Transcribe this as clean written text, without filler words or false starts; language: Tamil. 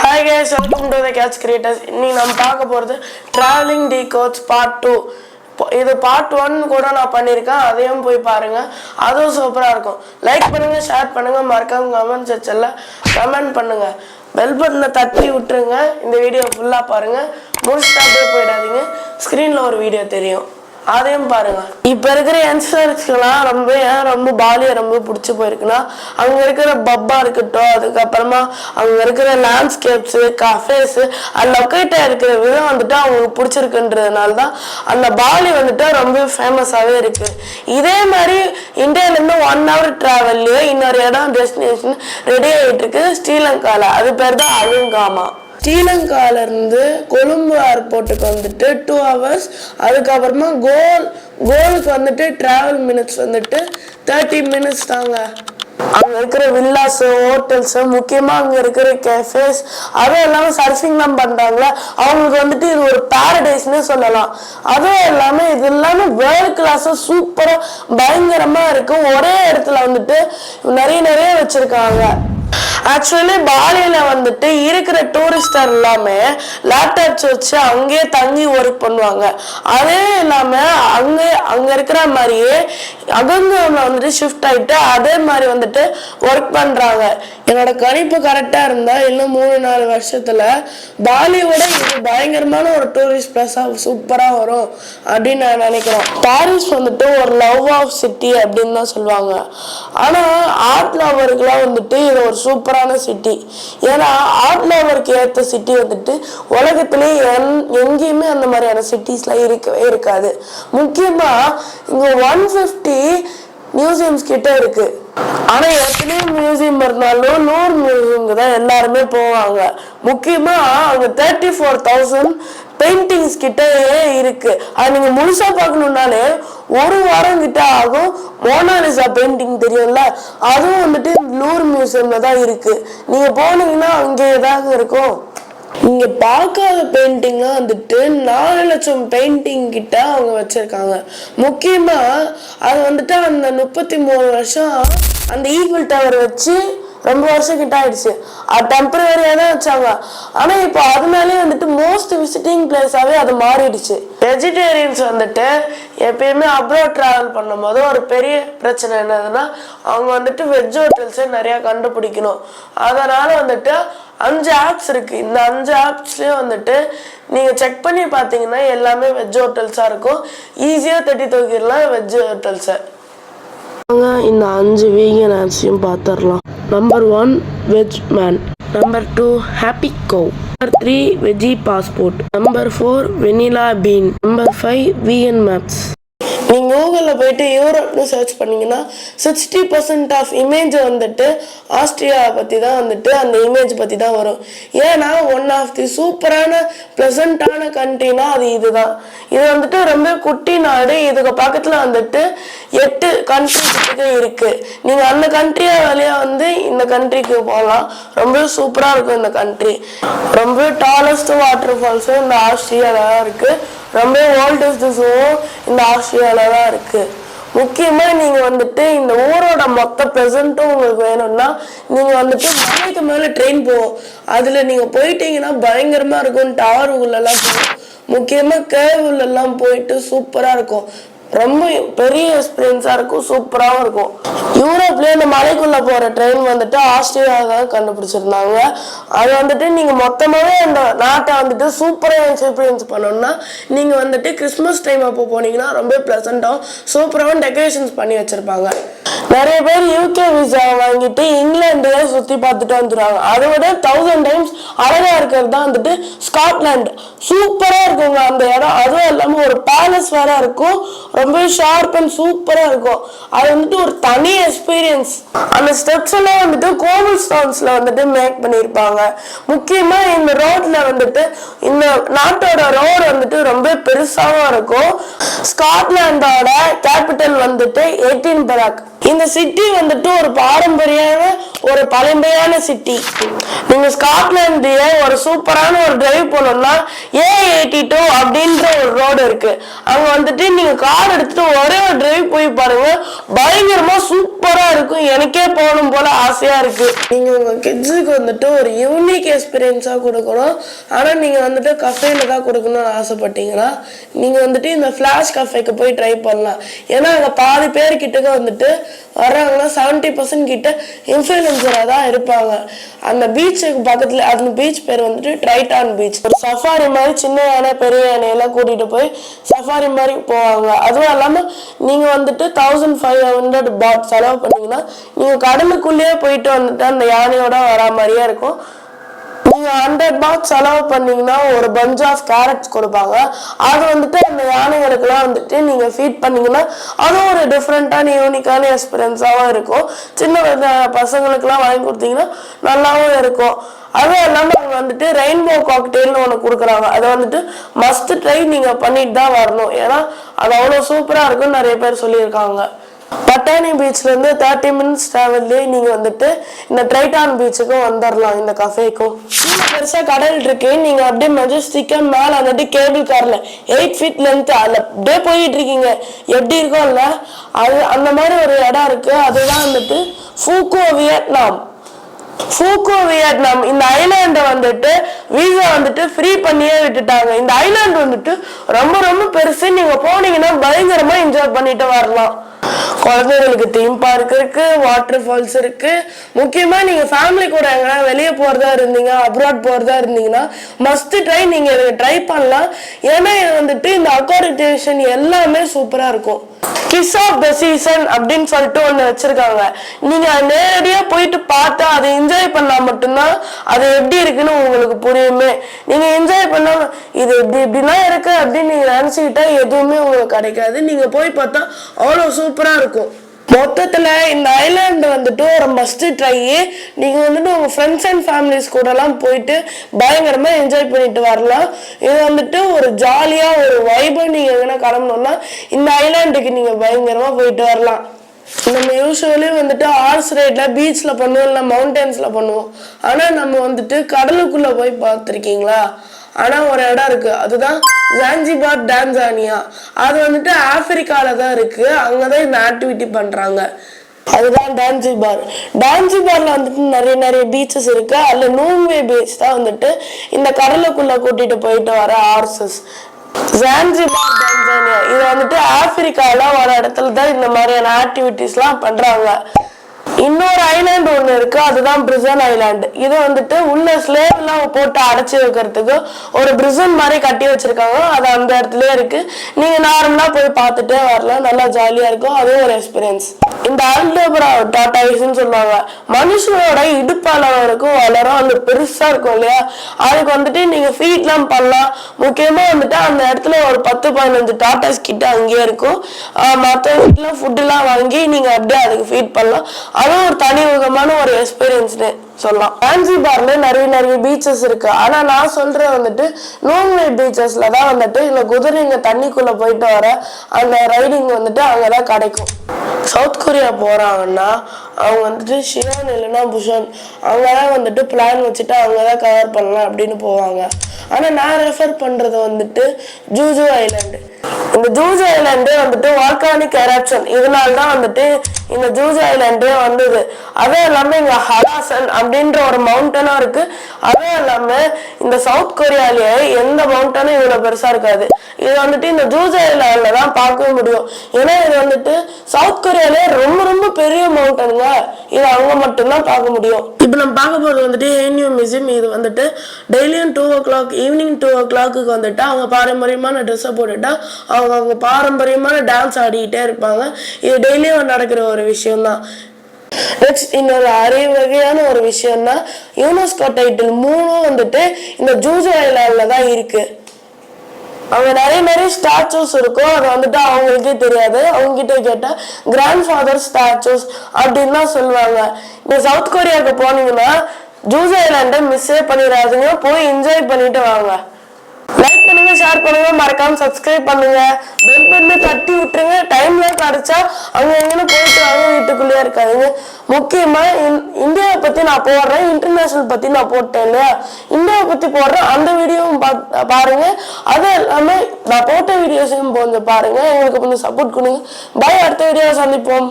Hi guys, welcome to the Catch Creators. இன்னைக்கு நம்ம பார்க்க போறது Traveling Decodes Part 2. இது Part 1 கூட நான் பண்ணிருக்கேன். அதையும் போய் பாருங்க. அதுவும் சூப்பரா இருக்கும். லைக் பண்ணுங்க, ஷேர் பண்ணுங்க, மறக்காம கமெண்ட் செக்ஷன்ல கமெண்ட் பண்ணுங்க. பெல் பட்டனை தட்டி விட்டுருங்க. இந்த வீடியோ ஃபுல்லா பாருங்க. முடிச்சிட்டு அப்படியே போயிடாதீங்க. ஸ்கிரீன்ல ஒரு வீடியோ தெரியும். அதையும் பாருங்க. இப்ப இருக்கிற யங்ஸ்டர்ஸ்க்குலாம் ரொம்ப பாலியை ரொம்ப பிடிச்சி போயிருக்குன்னா அங்க இருக்கிற பப்பா இருக்கட்டும், அதுக்கப்புறமா அங்க இருக்கிற லேண்ட்ஸ்கேப்ஸ், கஃபேஸ், லொக்கேட்டா இருக்கிற விதம் வந்துட்டு அவங்களுக்கு பிடிச்சிருக்குன்றதுனால தான் அந்த பாலி வந்துட்டு ரொம்ப ஃபேமஸாவே இருக்கு. இதே மாதிரி இந்தியால இருந்து 1 hour டிராவல்லயே இன்னொரு இடம் டெஸ்டினேஷன் ரெடி ஆயிட்டு இருக்கு ஸ்ரீலங்கால. அது பேர் தான் அலுங்காமா. ஸ்ரீலங்கால இருந்து கொழும்பு ஏர்போர்ட்டுக்கு வந்துட்டு 2 hours, அதுக்கப்புறமா கோலுக்கு வந்துட்டு டிராவல் மினிட்ஸ் வந்துட்டு 30 minutes தாங்க. அங்க இருக்கிற வில்லாஸ், ஹோட்டல்ஸ், முக்கியமா அங்க இருக்கிற கேஃபேஸ், அதுவும் இல்லாம சர்ஃபிங்லாம் பண்றாங்கள அவங்களுக்கு வந்துட்டு இது ஒரு பாரடைஸ்னே சொல்லலாம். அதுவும் இல்லாம இது எல்லாமே வேர்ல்ட் கிளாஸா சூப்பரா பயங்கரமா இருக்கு. ஒரே இடத்துல வந்துட்டு நிறைய வச்சிருக்காங்க. ஆக்சுவலி பாலியில வந்துட்டு இருக்கிற டூரிஸ்டர் எல்லாமே லேப்டாப்ஸ் வச்சு அங்கேயே தங்கி ஒர்க் பண்ணுவாங்க. அதே இல்லாம அங்க இருக்கிற மாதிரியே அகங்கம்ல வந்துட்டு ஷிஃப்ட் ஆயிட்டு அதே மாதிரி வந்துட்டு ஒர்க் பண்றாங்க. என்னோட கணிப்பு கரெக்டா இருந்தா இன்னும் 3-4 வருஷத்துல பாலியோட இது பயங்கரமான ஒரு டூரிஸ்ட் பிளேஸா சூப்பரா வரும் அப்படின்னு நான் நினைக்கிறேன். பாரிஸ் வந்துட்டு ஒரு லவ் ஆஃப் சிட்டி அப்படின்னு தான் சொல்லுவாங்க. ஆனா ஆர்ட் லவருக்குலாம் வந்துட்டு இது ஒரு சூப்பரான சிட்டி. ஏன்னா ஆர்ட் லவருக்கு ஏற்ற சிட்டி வந்துட்டு உலகத்திலே எங்கேயுமே அந்த மாதிரியான சிட்டிஸ்லாம் இருக்கவே இருக்காது. முக்கியமா இங்க 150 மியூசியம்ஸ் கிட்ட இருக்கு. ஆனா எத்தனையோ மியூசியம் இருந்தாலும் 100 மியூசியம்க்கு தான் எல்லாருமே போவாங்க. முக்கியமா அங்க 34,000 பெயிண்டிங்ஸ் கிட்டே இருக்கு. அது நீங்க முழுசா பார்க்கணும்னாலே 1 வாரம் கிட்ட ஆகும். மோனாலிசா பெயிண்டிங் தெரியும்ல, அதுவும் வந்துட்டு லூர் மியூசியம்ல தான் இருக்கு. நீங்க போனீங்கன்னா அங்கேயேதாங்க இருக்கும். இங்க பார்க்காத பெயிண்டிங்லாம் வந்துட்டு 4 லட்சம் பெயிண்டிங் கிட்ட அவங்க வச்சிருக்காங்க. முக்கியமா அது வந்துட்டு அந்த 33 வருஷம் அந்த ஈஃபில் டவர் வச்சு ரொம்ப வருஷம் கிட்ட ஆயிடுச்சு. அது டெம்பரரியா தான் வச்சாங்க. ஆனா இப்போ அதனாலே வந்துட்டு மோஸ்ட் விசிட்டிங் பிளேஸாவே அது மாறிடுச்சு. வெஜிடேரியன்ஸ் வந்துட்டு எப்பயுமே அப்ராட் டிராவல் பண்ணும் போது ஒரு பெரிய பிரச்சனை என்னதுன்னா அவங்க வந்துட்டு வெஜ் ஹோட்டல்ஸே நிறைய கண்டுபிடிக்கணும். அதனால வந்துட்டு 5 ஆப்ஸ் இருக்கு. இந்த 5 ஆப்ஸ்லயும் வந்துட்டு நீங்க செக் பண்ணி பாத்தீங்கன்னா எல்லாமே வெஜ் ஹோட்டல்ஸா இருக்கும். ஈஸியா தட்டி தூக்கிடலாம் வெஜ் ஹோட்டல்ஸை. இந்த 5 வீகன் ஆப்ஸையும் பார்த்துடலாம். Number 1 Veg Man, Number 2 Happy Cow, Number 3 Veggie Passport, Number 4 Vanilla Bean, Number 5 Vegan Maps. நீங்க கூகுள்ல போயிட்டு யூரோப்னு சர்ச் பண்ணீங்கன்னா 60% ஆஃப் இமேஜ் வந்துட்டு ஆஸ்திரியா பத்தி தான் வந்துட்டு அந்த இமேஜ் பத்தி தான் வரும். ஏன்னா ஒன் ஆஃப் தி சூப்பரான பிளசண்டான கண்ட்ரினா அது இதுதான். இது வந்துட்டு ரொம்ப குட்டி நாடு. இதுக்கு பக்கத்துல வந்துட்டு 8 கண்ட்ரி கிட்ட இருக்கு. நீங்க அந்த கண்ட்ரியா வழியா வந்து இந்த கண்ட்ரிக்கு போகலாம். ரொம்ப சூப்பரா இருக்கும் இந்த கண்ட்ரி. ரொம்ப டாலஸ்ட் வாட்டர் ஃபால்ஸும் இந்த ஆஸ்திரியால தான் இருக்கு. ரொம்ப ஓல்டஸ்ட் ஜூவும் இந்த ஆஸ்திரியால தான் இருக்கு. முக்கியமா நீங்க வந்துட்டு இந்த ஊரோட மொத்த பிரசன்ட்டும் உங்களுக்கு வேணும்னா நீங்க வந்துட்டு மலைக்கு மேல ட்ரெயின் போவோம். அதுல நீங்க போயிட்டீங்கன்னா பயங்கரமா இருக்கும். டவர் உள்ளெல்லாம் போகும். முக்கியமா கேவ் உள்ளெல்லாம் போயிட்டு சூப்பரா இருக்கும். ரொம்ப பெரிய எக்ஸ்பீரியன்ஸா இருக்கும். சூப்பராகவும் இருக்கும். யூரோப்லயே இந்த மலைக்குள்ள போற ட்ரெயின் வந்துட்டு ஆஸ்திரேலியாவை கண்டுபிடிச்சிருந்தாங்க. அது வந்துட்டு நீங்க மொத்தமாவே அந்த நாட்டை வந்துட்டு சூப்பரா எக்ஸ்பீரியன்ஸ் பண்ணணும்னா நீங்க வந்துட்டு கிறிஸ்மஸ் டைம் அப்போ போனீங்கன்னா ரொம்ப பிளசண்டாகவும் சூப்பராகவும் டெக்கரேஷன்ஸ் பண்ணி வச்சிருப்பாங்க. நிறைய பேர் UK விசா வாங்கிட்டு இங்கிலாந்துல சுத்தி பார்த்துட்டு வந்துடுவாங்க. அதை விட 1000 times அழகா இருக்கிறது தான் வந்துட்டு ஸ்காட்லாந்து. சூப்பரா இருக்குங்க அந்த இடம். அதுவும் இல்லாம ஒரு பேலஸ் வேற இருக்கும். ரொம்ப ஷார்ப் அண்ட் சூப்பரா இருக்கும். அது வந்துட்டு ஒரு தனி எக்ஸ்பீரியன்ஸ். அந்த ஸ்டெப்ஸ் எல்லாம் வந்துட்டு கோவில் ஸ்டோன்ஸ்ல வந்துட்டு மேக் பண்ணிருப்பாங்க. முக்கியமா இந்த ரோட்ல வந்துட்டு இந்த நாட்டோட ரோடு வந்துட்டு ரொம்ப பெருசாவும் இருக்கும். ஸ்காட்லாண்டோட கேபிட்டல் வந்துட்டு எடின்பர்க். இந்த சிட்டி வந்துட்டு ஒரு பாரம்பரியான ஒரு பழமையான சிட்டி. நீங்க ஸ்காட்லாந்துல ஒரு சூப்பரான ஒரு டிரைவ் போனோம்னா A82 அப்படின்ற ஒரு ரோடு இருக்கு. அங்க வந்துட்டு நீங்க கார் எடுத்துட்டு ஒரே ஒரு டிரைவ் போய் பாருங்க, பயங்கரமா சூப்பரா இருக்கும். எனக்கே போகணும் போல ஆசையா இருக்கு. நீங்க உங்க கிட்ஸுக்கு வந்துட்டு ஒரு யூனிக் எக்ஸ்பீரியன்ஸா கொடுக்கணும். ஆனா நீங்க வந்துட்டு கஃபேல தான் கொடுக்கணும்னு ஆசைப்பட்டீங்கன்னா நீங்க வந்துட்டு இந்த ஃபிளாஷ் கஃபேக்கு போய் ட்ரை பண்ணலாம். ஏன்னா அங்க பாதி பேர் கிட்ட வந்துட்டு வர்றாங்கன்னா 70% கிட்ட இன்ஃப்ளூயன்சரா தான் இருப்பாங்க. அந்த பீச்சுக்கு பக்கத்துல அந்த பீச் பேர் வந்துட்டு ட்ரைட்டான் பீச். ஒரு சஃபாரி மாதிரி சின்ன யானை பெரிய யானையெல்லாம் கூட்டிட்டு போய் சஃபாரி மாதிரி போவாங்க. அதுவும் இல்லாம நீங்க வந்துட்டு 1500 பாட் செலவு பண்ணீங்கன்னா நீங்க கடலுக்குள்ளேயே போயிட்டு வந்துட்டு அந்த யானையோட வரா மாதிரியே இருக்கும். நீங்க 100 பாட் செலவு பண்ணீங்கன்னா ஒரு பஞ்ச் ஆஃப் கேரட்ஸ் கொடுப்பாங்க. அது வந்துட்டு அந்த யானைகளுக்கெல்லாம் வந்துட்டு நீங்க ஃபீட் பண்ணீங்கன்னா அதுவும் ஒரு டிஃப்ரெண்டான யூனிக்கான எக்ஸ்பீரியன்ஸாவும் இருக்கும். சின்ன பசங்களுக்குலாம் வாங்கி கொடுத்தீங்கன்னா நல்லாவும் இருக்கும். அதுவும் இல்லாம அவங்க வந்துட்டு ரெயின்போ காக்டெயில்னு ஒண்ணு கொடுக்குறாங்க. அதை வந்துட்டு மஸ்ட் ட்ரை நீங்க பண்ணிட்டு தான் வரணும். ஏன்னா அது அவ்வளவு சூப்பரா இருக்குன்னு நிறைய பேர் சொல்லியிருக்காங்க. பட்டாணி பீச்ல இருந்து 30 மினிட்ஸ் டிராவல்லே நீங்க வந்துட்டு இந்த ட்ரைட்டான் பீச்சுக்கும் வந்துடலாம். இந்த கஃபேக்கும் பெருசா கடல் இருக்கு. நீங்க அப்படியே மெஜஸ்டிக்கா மேல வந்துட்டு கேபிள் கார்ல 8 ஃபீட் லென்த் அதுல அப்படியே போயிட்டு இருக்கீங்க. எப்படி இருக்கும் இல்ல, அது அந்த மாதிரி ஒரு இடம் இருக்கு. அதுதான் வந்துட்டு ஃபூகோ வியட்நாம். இந்த ஐலாண்டை வந்துட்டு வீசா வந்துட்டு ஃப்ரீ பண்ணியே விட்டுட்டாங்க. இந்த ஐலாண்ட் வந்துட்டு ரொம்ப ரொம்ப பெருசு. நீங்க போனீங்கன்னா பயங்கரமா என்ஜாய் பண்ணிட்டு வரலாம். குழந்தைகளுக்கு தீம் பார்க் இருக்கு, வாட்டர் ஃபால்ஸ் இருக்கு. முக்கியமா நீங்க ஃபேமிலி கூட எங்கன்னா வெளியே போறதா இருந்தீங்க, அப்ராட் போறதா இருந்தீங்கன்னா மஸ்ட் ட்ரை. நீங்க இதை ட்ரை பண்ணலாம். ஏன்னா இது வந்துட்டு இந்த அக்காமடேஷன் எல்லாமே சூப்பரா இருக்கும். கிஸ் ஆஃப் த சீசன் அப்படின்னு சொல்லிட்டு ஒண்ணு வச்சிருக்காங்க. நீங்க நேரடியா போயிட்டு பார்த்து அதை என்ஜாய் பண்ணா மட்டும்தான் அது எப்படி இருக்குன்னு உங்களுக்கு புரியுமே. நீங்க என்ஜாய் பண்ணா இது இப்படிலாம் இருக்கு அப்படின்னு நீங்க நினைச்சுக்கிட்டா எதுவுமே உங்களுக்கு கிடைக்காது. நீங்க போய் பார்த்தா அவ்வளவு சூப்பரா இருக்கும். மொத்தத்துல இந்த ஐலாண்ட் வந்துட்டு ஒரு மஸ்ட் ட்ரை. நீங்க வந்துட்டு உங்க ஃப்ரெண்ட்ஸ் அண்ட் ஃபேமிலிஸ் கூட எல்லாம் போயிட்டு பயங்கரமா என்ஜாய் பண்ணிட்டு வரலாம். இது வந்துட்டு ஒரு ஜாலியா ஒரு வைபா நீங்க எங்கன்னா கிளம்பணும்னா இந்த ஐலாண்டுக்கு நீங்க பயங்கரமா போயிட்டு வரலாம். நம்ம யூஸ்வலி வந்துட்டு ஹார்ஸ் ரைட்ல பீச்ல பண்ணுவோம், இல்லை மவுண்டன்ஸ்ல பண்ணுவோம். ஆனா நம்ம வந்துட்டு கடலுக்குள்ள போய் பார்த்துருக்கீங்களா? ஆனா ஒரு இடம் இருக்கு, அதுதான் ஜான்சிபார் டான்சானியா. அது வந்துட்டு ஆப்பிரிக்கால தான் இருக்கு. அங்கதான் இந்த ஆக்டிவிட்டி பண்றாங்க. அதுதான் டான்சிபார்ல வந்துட்டு நிறைய பீச்சஸ் இருக்கு. அதுல நூன்வே பீச் தான் வந்துட்டு இந்த கடலுக்குள்ள கூட்டிட்டு போயிட்டு வர ஹார்சஸ். ஜான்சிபார் டான்சானியா இது வந்துட்டு ஆப்பிரிக்கால ஒரு இடத்துல தான் இந்த மாதிரியான ஆக்டிவிட்டிஸ் எல்லாம் பண்றாங்க. இன்னொரு ஐலாண்ட் ஒண்ணு இருக்கு, அதுதான் பிரிசன் ஐலாண்ட். இது வந்துட்டு உள்ள ஸ்லேவ் எல்லாம் போட்டு அடைச்சி வைக்கிறதுக்கு ஒரு பிரிசன் மாதிரி கட்டி வச்சிருக்காங்க. அது அந்த இடத்துல இருக்கு. நீங்க நார்மலா போய் பார்த்துட்டே வரலாம். நல்லா ஜாலியா இருக்கும். அதுவும் ஒரு எக்ஸ்பீரியன்ஸ். இந்த ஆல்டோபரா டாட்டாய்ஸ்ன்னு சொல்லுவாங்க. மனுஷனோட இடுப்பால வரைக்கும் வளரும். அந்த பெருசா இருக்கும் இல்லையா, அதுக்கு வந்துட்டு நீங்க ஃபீட் எல்லாம் பண்ணலாம். முக்கியமா வந்துட்டு அந்த இடத்துல ஒரு 10-15 டாட்டாஸ் கிட்ட அங்கேயே இருக்கும். மற்ற வீட்டுல ஃபுட் எல்லாம் வாங்கி நீங்க அப்படியே அதுக்கு ஃபீட் பண்ணலாம். அதுவும் ஒரு தனி விதமான ஒரு எக்ஸ்பீரியன்ஸ்னு சொல்லலாம். ஜான்சிபார்ல நிறைய பீச்சஸ் இருக்கு. ஆனா நான் சொல்றது வந்துட்டு நூன்வே பீச்சஸ்ல தான் வந்துட்டு இந்த குதிரைங்க தண்ணிக்குள்ள போயிட்டு வர அந்த ரைடிங் வந்துட்டு அங்கதான் கிடைக்கும். சவுத் கொரியா போறாங்கன்னா அவங்க வந்துட்டு ஷியான் இல்லைன்னா புஷான் அங்கதான் வந்துட்டு பிளான் வச்சுட்டு அங்கதான் கவர் பண்ணலாம் அப்படின்னு போவாங்க. ஆனா நான் ரெஃபர் பண்றது வந்துட்டு ஜூஜு ஐலாண்டு. இந்த ஜூஜு ஐலாண்டே வந்துட்டு வால்கானிக் எரப்ஷன் இதனால்தான் வந்துட்டு இந்த ஜூஜு ஐலாண்டே வந்தது. அதுவும் இல்லாம இங்க ஹலாசன் அப்படின்ற ஒரு மவுண்டனும் இருக்கு. அதுவும் இல்லாம இந்த சவுத் கொரியாலேயே எந்த மவுண்டனும் இவ்வளவு பெருசா இருக்காது. இது வந்துட்டு இந்த ஜூஜு ஐலாண்ட்ல தான் பார்க்கவே முடியும். ஏன்னா இது வந்துட்டு சவுத் கொரியாலே ரொம்ப ரொம்ப பெரிய மவுண்டனுங்க. இது அங்க மட்டும்தான் பார்க்க முடியும். இப்ப நம்ம பார்க்க போறது வந்துட்டு ஹேன்யூ மியூசியம். இது வந்துட்டு டெய்லியும் 2 o'clock ஈவினிங் 2 o'clock வந்துட்டு அவங்க பாரம்பரியமான ட்ரெஸ்ஸை போட்டுட்டா அவங்க பாரம்பரியமான டான்ஸ் ஆடிக்கிட்டே இருப்பாங்க. இது டெய்லியும் நடக்கிற ஒரு விஷயம் தான். நெக்ஸ்ட் இன்னொரு வகையான ஒரு விஷயம் தான் யுனெஸ்கோ டைட்டில் 3 வந்துட்டு இந்த ஜூஜு ஐலாண்ட்ல தான் இருக்கு. அவங்க நிறைய ஸ்டாச்சூஸ் இருக்கும். அது வந்துட்டு அவங்களுக்கே தெரியாது. அவங்க கிட்ட கேட்டா கிராண்ட் ஃபாதர் ஸ்டாச்சூஸ் அப்படின்னு தான் சொல்லுவாங்க. இந்த சவுத் கொரியாவுக்கு போனீங்கன்னா ஜூஜு ஐலாண்டை மிஸ்ஸே பண்ணிடாதீங்க. போய் என்ஜாய் பண்ணிட்டு வாங்க. லைக் பண்ணுங்க, ஷேர் பண்ணுங்க, மறக்காம சப்ஸ்கிரைப் பண்ணுங்க, பெல் பட்டனை தட்டி விட்டுருங்க. டைம்ல கிடைச்சா அங்க எங்கன்னு போயிட்டு வாங்க, வீட்டுக்குள்ளேயே இருக்காதுங்க. முக்கியமா இந்தியாவை பத்தி நான் போடுறேன், இன்டர்நேஷனல் பத்தி நான் போட்டேன் இல்லையா, இந்தியாவை பத்தி போடுறேன், அந்த வீடியோவும் பாருங்க. அது இல்லாம நான் போட்ட வீடியோஸையும் கொஞ்சம் பாருங்க, எங்களுக்கு கொஞ்சம் சப்போர்ட் கொடுங்க. பாய், அடுத்த வீடியோவை சந்திப்போம்.